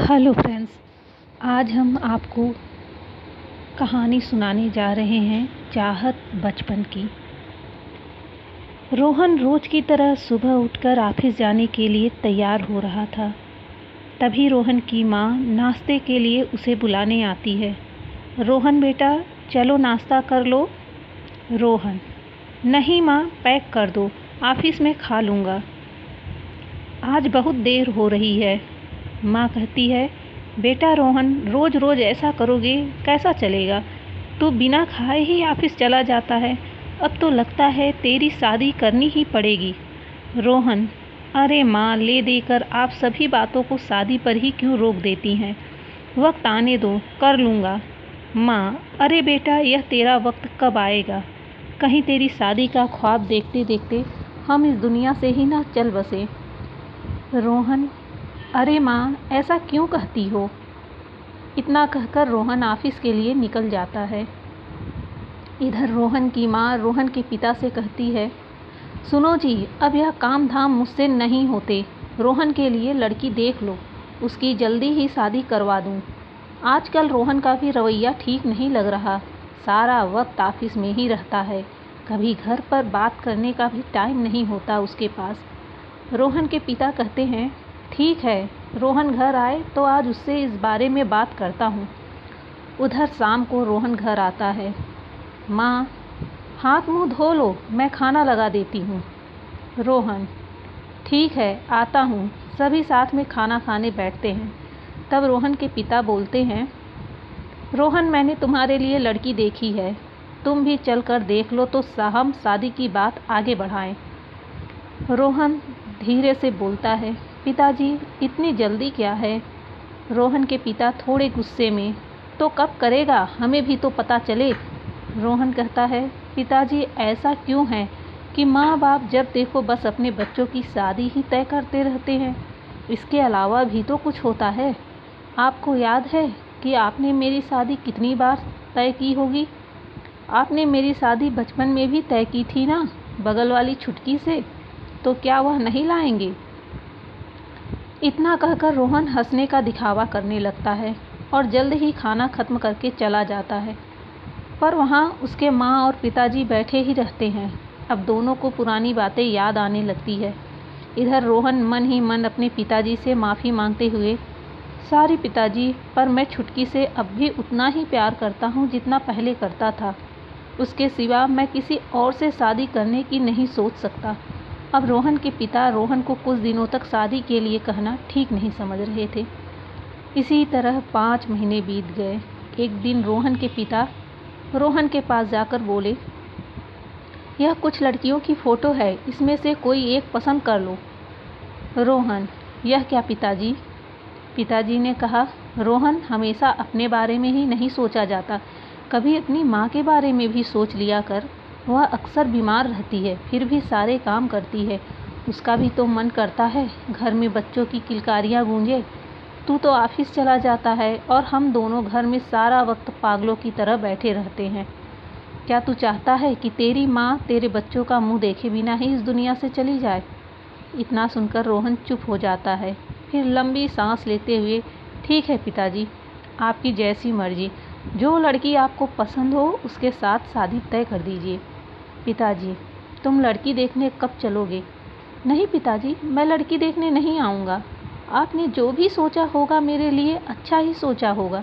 Hello friends, आज हम आपको कहानी सुनाने जा रहे हैं चाहत बचपन की। रोहन रोज की तरह सुबह उठकर ऑफिस जाने के लिए तैयार हो रहा था। तभी रोहन की माँ नाश्ते के लिए उसे बुलाने आती है। रोहन बेटा, चलो नाश्ता कर लो। रोहन, नहीं माँ, पैक कर दो, ऑफिस में खा लूँगा, आज बहुत देर हो रही है। माँ कहती है, बेटा रोहन, रोज़ रोज़ ऐसा करोगे कैसा चलेगा? तू बिना खाए ही ऑफिस चला जाता है। अब तो लगता है तेरी शादी करनी ही पड़ेगी। रोहन, अरे माँ, ले देकर आप सभी बातों को शादी पर ही क्यों रोक देती हैं? वक्त आने दो, कर लूँगा। माँ, अरे बेटा, यह तेरा वक्त कब आएगा? कहीं तेरी शादी का ख्वाब देखते देखते हम इस दुनिया से ही ना चल बसे। रोहन, अरे माँ, ऐसा क्यों कहती हो? इतना कहकर रोहन ऑफिस के लिए निकल जाता है। इधर रोहन की माँ रोहन के पिता से कहती है, सुनो जी, अब यह काम धाम मुझसे नहीं होते। रोहन के लिए लड़की देख लो, उसकी जल्दी ही शादी करवा दूँ। आजकल रोहन का भी रवैया ठीक नहीं लग रहा, सारा वक्त ऑफिस में ही रहता है, कभी घर पर बात करने का भी टाइम नहीं होता उसके पास। रोहन के पिता कहते हैं, ठीक है, रोहन घर आए तो आज उससे इस बारे में बात करता हूँ। उधर शाम को रोहन घर आता है। माँ, हाथ मुँह धो लो, मैं खाना लगा देती हूँ। रोहन, ठीक है, आता हूँ। सभी साथ में खाना खाने बैठते हैं। तब रोहन के पिता बोलते हैं, रोहन, मैंने तुम्हारे लिए लड़की देखी है, तुम भी चल कर देख लो तो हम शादी की बात आगे बढ़ाएं। रोहन धीरे से बोलता है, पिताजी, इतनी जल्दी क्या है? रोहन के पिता थोड़े गुस्से में, तो कब करेगा, हमें भी तो पता चले। रोहन कहता है, पिताजी, ऐसा क्यों है कि माँ बाप जब देखो बस अपने बच्चों की शादी ही तय करते रहते हैं? इसके अलावा भी तो कुछ होता है। आपको याद है कि आपने मेरी शादी कितनी बार तय की होगी? आपने मेरी शादी बचपन में भी तय की थी ना, बगल वाली छुटकी से, तो क्या वह नहीं लाएंगे? इतना कहकर रोहन हंसने का दिखावा करने लगता है और जल्द ही खाना खत्म करके चला जाता है। पर वहाँ उसके माँ और पिताजी बैठे ही रहते हैं। अब दोनों को पुरानी बातें याद आने लगती है। इधर रोहन मन ही मन अपने पिताजी से माफ़ी मांगते हुए, सॉरी पिताजी, पर मैं छुटकी से अब भी उतना ही प्यार करता हूँ जितना पहले करता था। उसके सिवा मैं किसी और से शादी करने की नहीं सोच सकता। अब रोहन के पिता रोहन को कुछ दिनों तक शादी के लिए कहना ठीक नहीं समझ रहे थे। इसी तरह 5 महीने बीत गए। एक दिन रोहन के पिता रोहन के पास जाकर बोले, यह कुछ लड़कियों की फ़ोटो है, इसमें से कोई एक पसंद कर लो। रोहन, यह क्या पिताजी? पिताजी ने कहा, रोहन, हमेशा अपने बारे में ही नहीं सोचा जाता, कभी अपनी माँ के बारे में भी सोच लिया कर। वह अक्सर बीमार रहती है, फिर भी सारे काम करती है। उसका भी तो मन करता है घर में बच्चों की किलकारियाँ गूंजे। तू तो ऑफिस चला जाता है और हम दोनों घर में सारा वक्त पागलों की तरह बैठे रहते हैं। क्या तू चाहता है कि तेरी माँ तेरे बच्चों का मुंह देखे बिना ही इस दुनिया से चली जाए? इतना सुनकर रोहन चुप हो जाता है। फिर लंबी सांस लेते हुए, ठीक है पिताजी, आपकी जैसी मर्जी, जो लड़की आपको पसंद हो उसके साथ शादी तय कर दीजिए। पिताजी, तुम लड़की देखने कब चलोगे? नहीं पिताजी, मैं लड़की देखने नहीं आऊँगा। आपने जो भी सोचा होगा मेरे लिए अच्छा ही सोचा होगा।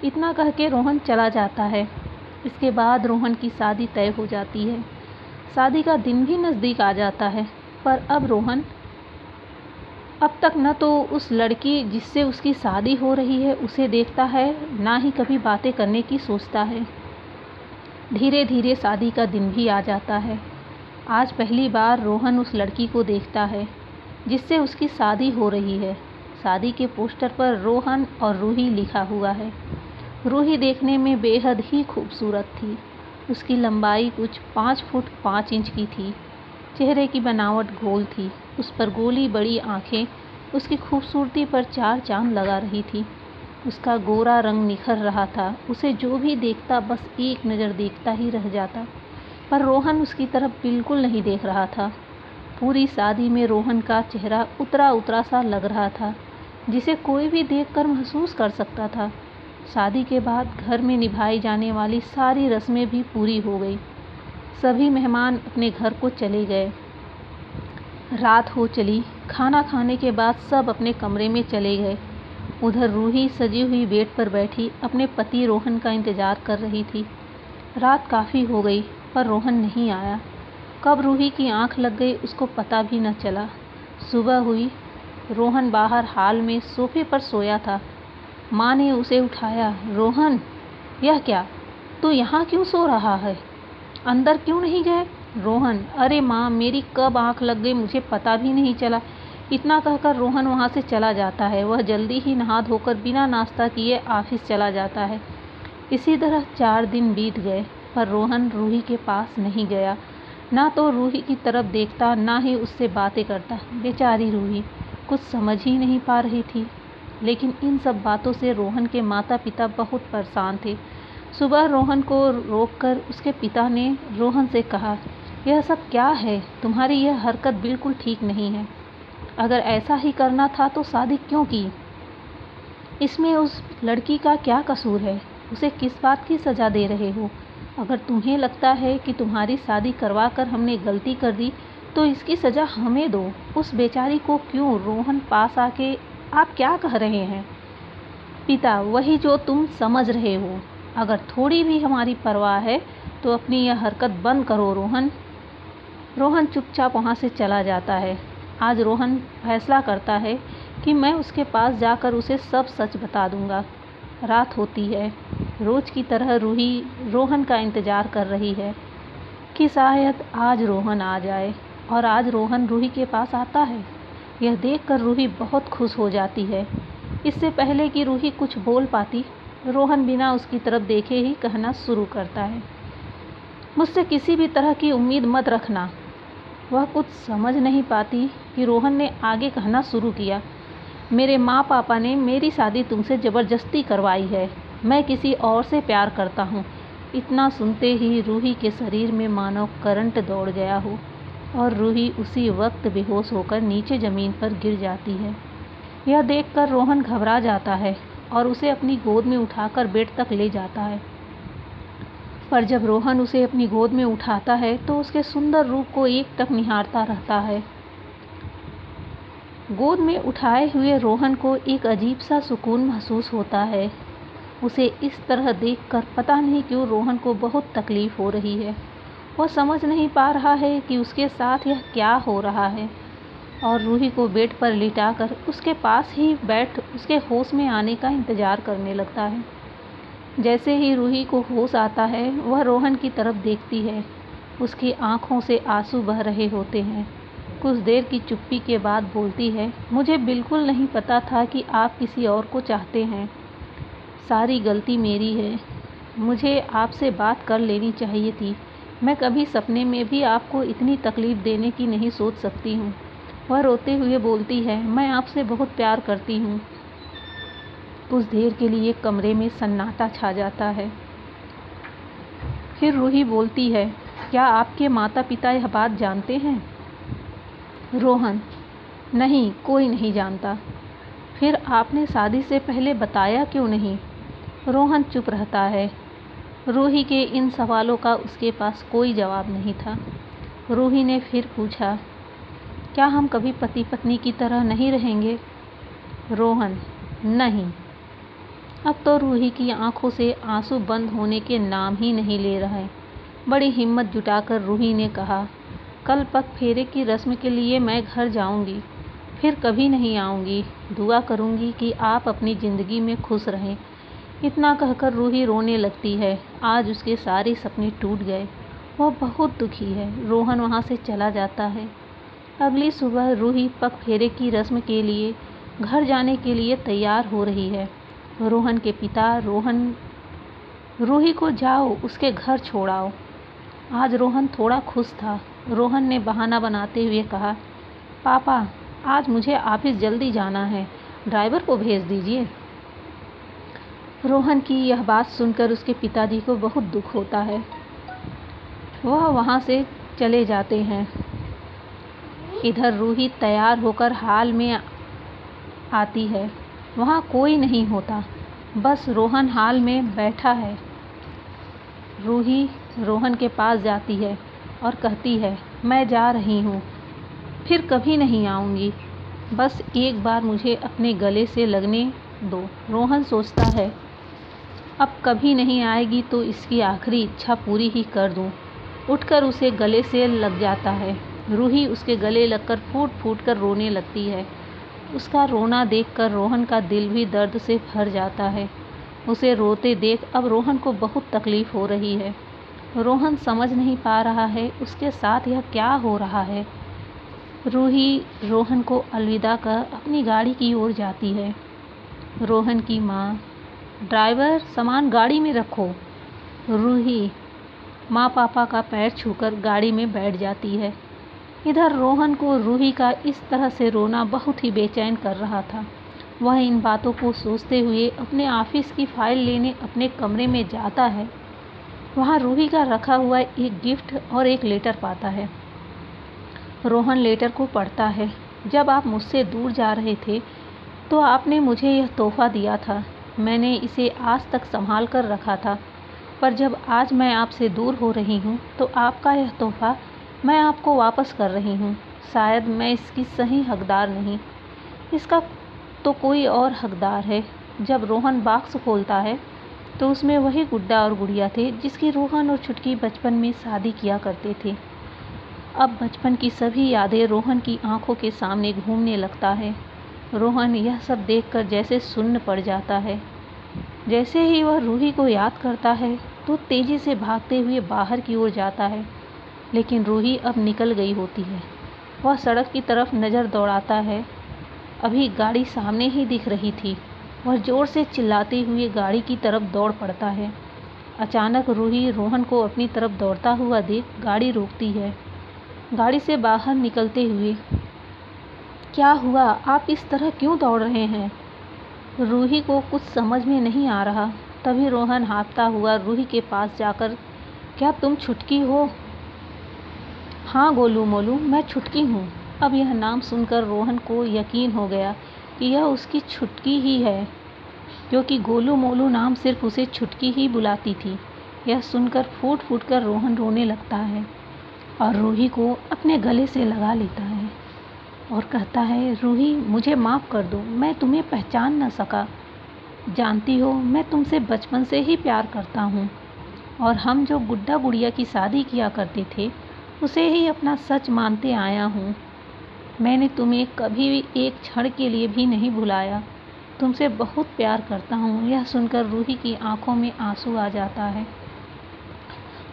इतना कह के रोहन चला जाता है। इसके बाद रोहन की शादी तय हो जाती है। शादी का दिन भी नज़दीक आ जाता है, पर अब रोहन अब तक न तो उस लड़की जिससे उसकी शादी हो रही है उसे देखता है, ना ही कभी बातें करने की सोचता है। धीरे धीरे शादी का दिन भी आ जाता है। आज पहली बार रोहन उस लड़की को देखता है जिससे उसकी शादी हो रही है। शादी के पोस्टर पर रोहन और रूही लिखा हुआ है। रूही देखने में बेहद ही खूबसूरत थी। उसकी लंबाई कुछ 5 फुट 5 इंच की थी। चेहरे की बनावट गोल थी, उस पर गोली बड़ी आँखें उसकी खूबसूरती पर 4 चांद लगा रही थी। उसका गोरा रंग निखर रहा था। उसे जो भी देखता बस एक नज़र देखता ही रह जाता, पर रोहन उसकी तरफ बिल्कुल नहीं देख रहा था। पूरी शादी में रोहन का चेहरा उतरा उतरा सा लग रहा था। जिसे कोई भी देखकर महसूस कर सकता था। शादी के बाद घर में निभाई जाने वाली सारी रस्में भी पूरी हो गई। सभी मेहमान अपने घर को चले गए। रात हो चली। खाना खाने के बाद सब अपने कमरे में चले गए। उधर रूही सजी हुई बेड पर बैठी अपने पति रोहन का इंतज़ार कर रही थी। रात काफ़ी हो गई पर रोहन नहीं आया। कब रूही की आंख लग गई उसको पता भी न चला। सुबह हुई। रोहन बाहर हाल में सोफे पर सोया था। माँ ने उसे उठाया। रोहन, यह क्या, तू यहाँ क्यों सो रहा है? अंदर क्यों नहीं गए? रोहन, अरे माँ, मेरी कब आंख लग गई मुझे पता भी नहीं चला। इतना कहकर रोहन वहाँ से चला जाता है। वह जल्दी ही नहा धोकर बिना नाश्ता किए ऑफिस चला जाता है। इसी तरह 4 दिन बीत गए पर रोहन रूही के पास नहीं गया। ना तो रूही की तरफ देखता, ना ही उससे बातें करता। बेचारी रूही कुछ समझ ही नहीं पा रही थी। लेकिन इन सब बातों से रोहन के माता पिता बहुत परेशान थे। सुबह रोहन को रोककर उसके पिता ने रोहन से कहा, यह सब क्या है? तुम्हारी यह हरकत बिल्कुल ठीक नहीं है। अगर ऐसा ही करना था तो शादी क्यों की? इसमें उस लड़की का क्या कसूर है? उसे किस बात की सज़ा दे रहे हो? अगर तुम्हें लगता है कि तुम्हारी शादी करवा कर हमने गलती कर दी तो इसकी सज़ा हमें दो, उस बेचारी को क्यों? रोहन पास आके, आप क्या कह रहे हैं? पिता, वही जो तुम समझ रहे हो। अगर थोड़ी भी हमारी परवाह है तो अपनी यह हरकत बंद करो रोहन। रोहन चुपचाप वहाँ से चला जाता है। आज रोहन फैसला करता है कि मैं उसके पास जाकर उसे सब सच बता दूंगा। रात होती है। रोज की तरह रूही रोहन का इंतज़ार कर रही है कि शायद आज रोहन आ जाए। और आज रोहन रूही के पास आता है। यह देखकर रूही बहुत खुश हो जाती है। इससे पहले कि रूही कुछ बोल पाती, रोहन बिना उसकी तरफ देखे ही कहना शुरू करता है, मुझसे किसी भी तरह की उम्मीद मत रखना। वह कुछ समझ नहीं पाती कि रोहन ने आगे कहना शुरू किया, मेरे माँ पापा ने मेरी शादी तुमसे ज़बरदस्ती करवाई है। मैं किसी और से प्यार करता हूँ। इतना सुनते ही रूही के शरीर में मानो करंट दौड़ गया हो और रूही उसी वक्त बेहोश होकर नीचे ज़मीन पर गिर जाती है। यह देखकर रोहन घबरा जाता है और उसे अपनी गोद में उठाकर बेड तक ले जाता है। पर जब रोहन उसे अपनी गोद में उठाता है तो उसके सुंदर रूप को एकटक निहारता रहता है। गोद में उठाए हुए रोहन को एक अजीब सा सुकून महसूस होता है। उसे इस तरह देखकर पता नहीं क्यों रोहन को बहुत तकलीफ़ हो रही है। वह समझ नहीं पा रहा है कि उसके साथ यह क्या हो रहा है और रूही को बेड पर लिटाकर उसके पास ही बैठ उसके होश में आने का इंतज़ार करने लगता है। जैसे ही रूही को होश आता है वह रोहन की तरफ देखती है। उसकी आंखों से आंसू बह रहे होते हैं। कुछ देर की चुप्पी के बाद बोलती है, मुझे बिल्कुल नहीं पता था कि आप किसी और को चाहते हैं। सारी गलती मेरी है। मुझे आपसे बात कर लेनी चाहिए थी। मैं कभी सपने में भी आपको इतनी तकलीफ़ देने की नहीं सोच सकती हूँ। वह रोते हुए बोलती है, मैं आपसे बहुत प्यार करती हूँ। कुछ देर के लिए कमरे में सन्नाटा छा जाता है। फिर रूही बोलती है, क्या आपके माता पिता यह बात जानते हैं? रोहन, नहीं, कोई नहीं जानता। फिर आपने शादी से पहले बताया क्यों नहीं? रोहन चुप रहता है। रूही के इन सवालों का उसके पास कोई जवाब नहीं था। रूही ने फिर पूछा, क्या हम कभी पति पत्नी की तरह नहीं रहेंगे? रोहन, नहीं। अब तो रूही की आंखों से आंसू बंद होने के नाम ही नहीं ले रहे। बड़ी हिम्मत जुटाकर रूही ने कहा, कल पग फेरे की रस्म के लिए मैं घर जाऊंगी, फिर कभी नहीं आऊंगी। दुआ करूंगी कि आप अपनी ज़िंदगी में खुश रहें। इतना कहकर रूही रोने लगती है। आज उसके सारे सपने टूट गए। वह बहुत दुखी है। रोहन वहाँ से चला जाता है। अगली सुबह रूही पग फेरे की रस्म के लिए घर जाने के लिए तैयार हो रही है। रोहन के पिता रूही को जाओ उसके घर छोड़ाओ। आज रोहन थोड़ा खुश था। रोहन ने बहाना बनाते हुए कहा, पापा, आज मुझे ऑफिस जल्दी जाना है, ड्राइवर को भेज दीजिए। रोहन की यह बात सुनकर उसके पिताजी को बहुत दुख होता है। वह वहाँ से चले जाते हैं। इधर रूही तैयार होकर हाल में आती है। वहाँ कोई नहीं होता, बस रोहन हॉल में बैठा है। रूही रोहन के पास जाती है और कहती है, मैं जा रही हूँ, फिर कभी नहीं आऊँगी, बस एक बार मुझे अपने गले से लगने दो। रोहन सोचता है, अब कभी नहीं आएगी तो इसकी आखिरी इच्छा पूरी ही कर दूँ। उठकर उसे गले से लग जाता है। रूही उसके गले लगकर फूट फूट कर रोने लगती है। उसका रोना देखकर रोहन का दिल भी दर्द से भर जाता है। उसे रोते देख अब रोहन को बहुत तकलीफ़ हो रही है। रोहन समझ नहीं पा रहा है उसके साथ यह क्या हो रहा है। रूही रोहन को अलविदा कर अपनी गाड़ी की ओर जाती है। रोहन की माँ, ड्राइवर सामान गाड़ी में रखो। रूही माँ पापा का पैर छूकर गाड़ी में बैठ जाती है। इधर रोहन को रूही का इस तरह से रोना बहुत ही बेचैन कर रहा था। वह इन बातों को सोचते हुए अपने ऑफिस की फाइल लेने अपने कमरे में जाता है। वहाँ रूही का रखा हुआ एक गिफ्ट और एक लेटर पाता है। रोहन लेटर को पढ़ता है। जब आप मुझसे दूर जा रहे थे तो आपने मुझे यह तोहफ़ा दिया था। मैंने इसे आज तक संभाल कर रखा था, पर जब आज मैं आपसे दूर हो रही हूँ तो आपका यह तोहफ़ा मैं आपको वापस कर रही हूँ। शायद मैं इसकी सही हकदार नहीं, इसका तो कोई और हकदार है। जब रोहन बॉक्स खोलता है तो उसमें वही गुड्डा और गुड़िया थे जिसकी रोहन और छुटकी बचपन में शादी किया करते थे। अब बचपन की सभी यादें रोहन की आंखों के सामने घूमने लगता है। रोहन यह सब देखकर जैसे सुन्न पड़ जाता है। जैसे ही वह रूही को याद करता है तो तेज़ी से भागते हुए बाहर की ओर जाता है, लेकिन रूही अब निकल गई होती है। वह सड़क की तरफ नज़र दौड़ाता है। अभी गाड़ी सामने ही दिख रही थी। वह ज़ोर से चिल्लाते हुए गाड़ी की तरफ दौड़ पड़ता है। अचानक रूही रोहन को अपनी तरफ दौड़ता हुआ देख गाड़ी रोकती है। गाड़ी से बाहर निकलते हुए, क्या हुआ, आप इस तरह क्यों दौड़ रहे हैं? रूही को कुछ समझ में नहीं आ रहा। तभी रोहन हाँफता हुआ रूही के पास जाकर, क्या तुम छुटकी हो? हाँ गोलू मोलू, मैं छुटकी हूँ। अब यह नाम सुनकर रोहन को यकीन हो गया कि यह उसकी छुटकी ही है, क्योंकि गोलू मोलू नाम सिर्फ उसे छुटकी ही बुलाती थी। यह सुनकर फूट फूट कर रोहन रोने लगता है और रूही को अपने गले से लगा लेता है और कहता है, रूही मुझे माफ़ कर दो, मैं तुम्हें पहचान न सका। जानती हो मैं तुमसे बचपन से ही प्यार करता हूँ और हम जो गुड्डा गुड़िया की शादी किया करते थे उसे ही अपना सच मानते आया हूँ। मैंने तुम्हें कभी भी एक क्षण के लिए भी नहीं भुलाया। तुमसे बहुत प्यार करता हूँ। यह सुनकर रूही की आंखों में आंसू आ जाता है,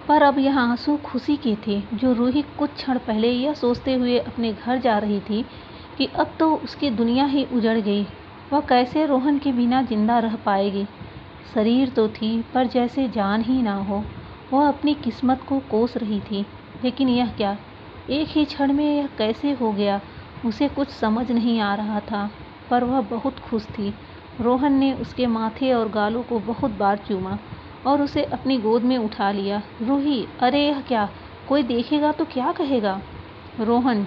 पर अब यह आंसू खुशी के थे। जो रूही कुछ क्षण पहले यह सोचते हुए अपने घर जा रही थी कि अब तो उसकी दुनिया ही उजड़ गई, वह कैसे रोहन के बिना जिंदा रह पाएगी। शरीर तो थी पर जैसे जान ही ना हो। वह अपनी किस्मत को कोस रही थी, लेकिन यह क्या, एक ही क्षण में यह कैसे हो गया, उसे कुछ समझ नहीं आ रहा था। पर वह बहुत खुश थी। रोहन ने उसके माथे और गालों को बहुत बार चूमा और उसे अपनी गोद में उठा लिया। रूही, अरे यह क्या, कोई देखेगा तो क्या कहेगा? रोहन,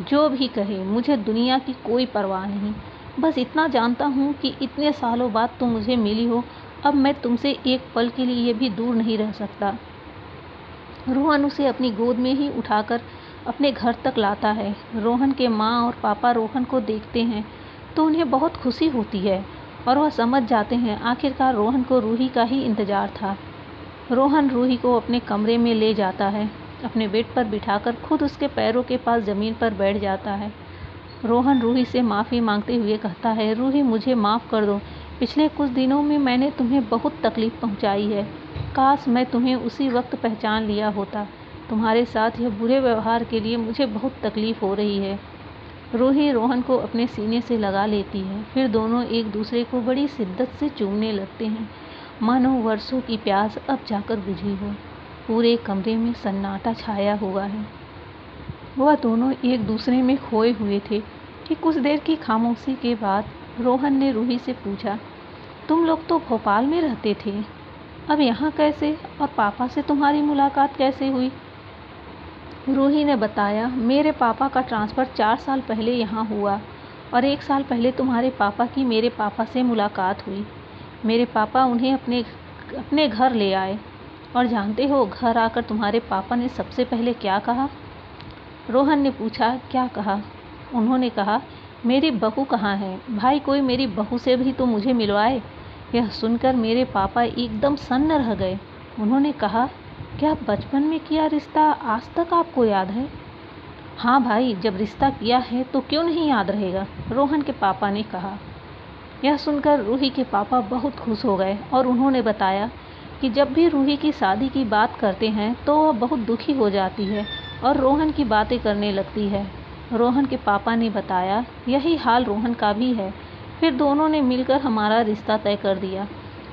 जो भी कहे मुझे दुनिया की कोई परवाह नहीं। बस इतना जानता हूँ कि इतने सालों बाद तुम मुझे मिली हो, अब मैं तुमसे एक पल के लिए भी दूर नहीं रह सकता। रोहन उसे अपनी गोद में ही उठाकर अपने घर तक लाता है। रोहन के माँ और पापा रोहन को देखते हैं तो उन्हें बहुत खुशी होती है और वह समझ जाते हैं आखिरकार रोहन को रूही का ही इंतज़ार था। रोहन रूही को अपने कमरे में ले जाता है। अपने बेड पर बिठाकर खुद उसके पैरों के पास ज़मीन पर बैठ जाता है। रोहन रूही से माफ़ी मांगते हुए कहता है, रूही मुझे माफ़ कर दो। पिछले कुछ दिनों में मैंने तुम्हें बहुत तकलीफ़ पहुंचाई है। काश मैं तुम्हें उसी वक्त पहचान लिया होता। तुम्हारे साथ यह बुरे व्यवहार के लिए मुझे बहुत तकलीफ़ हो रही है। रूही रोहन को अपने सीने से लगा लेती है। फिर दोनों एक दूसरे को बड़ी शिद्दत से चूमने लगते हैं, मानो वर्षों की प्यास अब जाकर बुझी हो। पूरे कमरे में सन्नाटा छाया हुआ है। वह दोनों एक दूसरे में खोए हुए थे कि कुछ देर की खामोशी के बाद रोहन ने रूही से पूछा, तुम लोग तो भोपाल में रहते थे, अब यहाँ कैसे, और पापा से तुम्हारी मुलाकात कैसे हुई? रूही ने बताया, मेरे पापा का ट्रांसफ़र 4 साल पहले यहाँ हुआ और 1 साल पहले तुम्हारे पापा की मेरे पापा से मुलाकात हुई। मेरे पापा उन्हें अपने घर ले आए और जानते हो घर आकर तुम्हारे पापा ने सबसे पहले क्या कहा? रोहन ने पूछा। क्या कहा? उन्होंने कहा, मेरी बहू कहाँ है? भाई कोई मेरी बहू से भी तो मुझे मिलवाए। यह सुनकर मेरे पापा एकदम सन्न रह गए। उन्होंने कहा, क्या बचपन में किया रिश्ता आज तक आपको याद है? हाँ भाई, जब रिश्ता किया है तो क्यों नहीं याद रहेगा? रोहन के पापा ने कहा। यह सुनकर रूही के पापा बहुत खुश हो गए और उन्होंने बताया कि जब भी रूही की शादी की बात करते हैं तो वह बहुत दुखी हो जाती है और रोहन की बातें करने लगती है। रोहन के पापा ने बताया, यही हाल रोहन का भी है। फिर दोनों ने मिलकर हमारा रिश्ता तय कर दिया।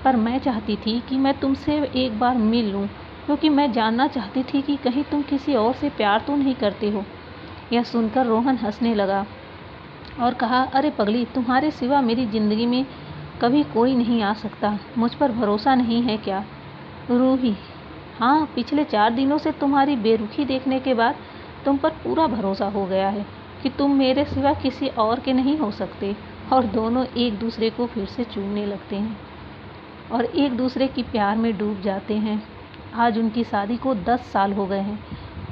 पर मैं चाहती थी कि मैं तुमसे एक बार मिल लूं, क्योंकि मैं जानना चाहती थी कि कहीं तुम किसी और से प्यार तो नहीं करते हो। यह सुनकर रोहन हंसने लगा और कहा, अरे पगली, तुम्हारे सिवा मेरी ज़िंदगी में कभी कोई नहीं आ सकता। मुझ पर भरोसा नहीं है क्या? रूही, हाँ, पिछले 4 दिनों से तुम्हारी बेरुखी देखने के बाद तुम पर पूरा भरोसा हो गया है कि तुम मेरे सिवा किसी और के नहीं हो सकते। और दोनों एक दूसरे को फिर से चूमने लगते हैं और एक दूसरे की प्यार में डूब जाते हैं। आज उनकी शादी को 10 साल हो गए हैं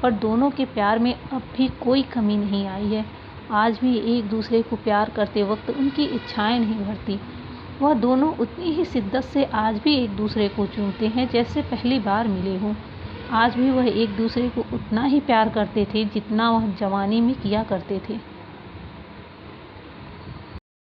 पर दोनों के प्यार में अब भी कोई कमी नहीं आई है। आज भी एक दूसरे को प्यार करते वक्त उनकी इच्छाएं नहीं भरती। वह दोनों उतनी ही शिद्दत से आज भी एक दूसरे को चूमते हैं जैसे पहली बार मिले हों। आज भी वह एक दूसरे को उतना ही प्यार करते थे जितना वह जवानी में किया करते थे।